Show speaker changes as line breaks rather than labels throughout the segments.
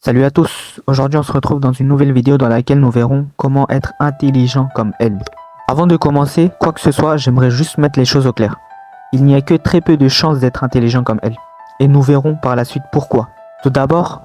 Salut à tous, aujourd'hui on se retrouve dans une nouvelle vidéo dans laquelle nous verrons comment être intelligent comme elle. Avant de commencer, quoi que ce soit, j'aimerais juste mettre les choses au clair. Il n'y a que très peu de chances d'être intelligent comme elle. Et nous verrons par la suite pourquoi. Tout d'abord,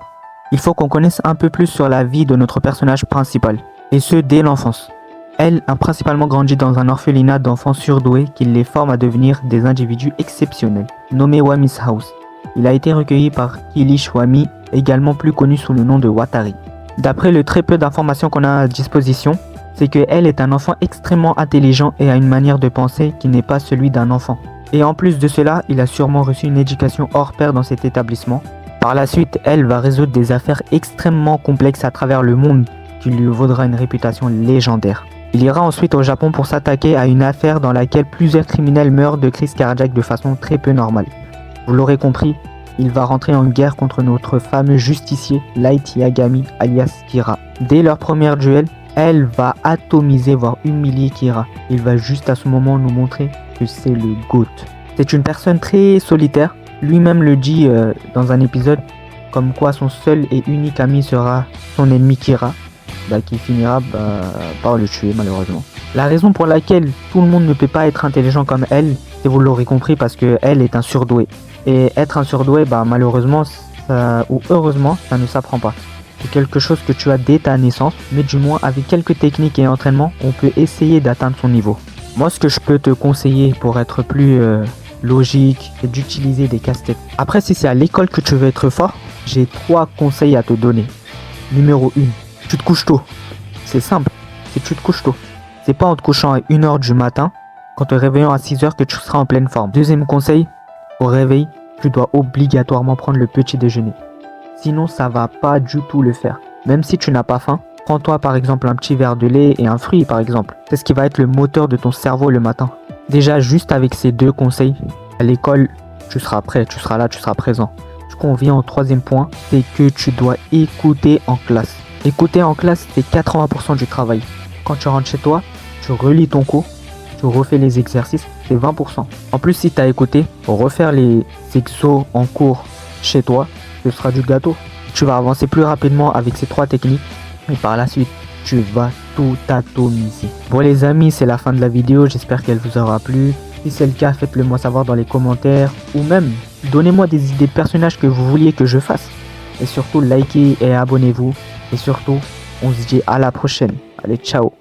il faut qu'on connaisse un peu plus sur la vie de notre personnage principal. Et ce, dès l'enfance. Elle a principalement grandi dans un orphelinat d'enfants surdoués qui les forme à devenir des individus exceptionnels, nommé Wami's House. Il a été recueilli par Kilish Wami, également plus connu sous le nom de Watari. D'après le très peu d'informations qu'on a à disposition, c'est qu'elle est un enfant extrêmement intelligent et a une manière de penser qui n'est pas celui d'un enfant. Et en plus de cela, il a sûrement reçu une éducation hors pair dans cet établissement. Par la suite, elle va résoudre des affaires extrêmement complexes à travers le monde qui lui vaudra une réputation légendaire. Il ira ensuite au Japon pour s'attaquer à une affaire dans laquelle plusieurs criminels meurent de crise cardiaque de façon très peu normale. Vous l'aurez compris, il va rentrer en guerre contre notre fameux justicier Light Yagami alias Kira. Dès leur premier duel, elle va atomiser voire humilier Kira. Il va juste à ce moment nous montrer que c'est le GOAT. C'est une personne très solitaire, lui-même le dit dans un épisode, comme quoi son seul et unique ami sera son ennemi Kira, qui finira par le tuer malheureusement. La raison pour laquelle tout le monde ne peut pas être intelligent comme elle, c'est vous l'aurez compris parce qu'elle est un surdoué. Et être un surdoué, malheureusement ou heureusement, ça ne s'apprend pas. C'est quelque chose que tu as dès ta naissance, mais du moins avec quelques techniques et entraînements, on peut essayer d'atteindre son niveau. Moi, ce que je peux te conseiller pour être plus logique, c'est d'utiliser des casse-têtes. Après, si c'est à l'école que tu veux être fort, j'ai 3 conseils à te donner. Numéro 1, tu te couches tôt. C'est simple, c'est tu te couches tôt. C'est pas en te couchant à 1h du matin, qu'en te réveillant à 6h que tu seras en pleine forme. Deuxième conseil, au réveil, tu dois obligatoirement prendre le petit déjeuner. Sinon, ça va pas du tout le faire. Même si tu n'as pas faim, prends-toi par exemple un petit verre de lait et un fruit par exemple. C'est ce qui va être le moteur de ton cerveau le matin. Déjà, juste avec ces 2 conseils, à l'école, tu seras prêt, tu seras là, tu seras présent. Du coup, on vient au 3e point, c'est que tu dois écouter en classe. Écouter en classe, c'est 80% du travail. Quand tu rentres chez toi, tu relis ton cours, tu refais les exercices, c'est 20%. En plus, si tu as écouté, refaire les exos en cours chez toi, ce sera du gâteau. Tu vas avancer plus rapidement avec ces 3 techniques et par la suite, tu vas tout atomiser. Bon les amis, c'est la fin de la vidéo, j'espère qu'elle vous aura plu. Si c'est le cas, faites-le moi savoir dans les commentaires ou même donnez-moi des idées de personnages que vous vouliez que je fasse. Et surtout, likez et abonnez-vous. Et surtout, on se dit à la prochaine. Allez, ciao!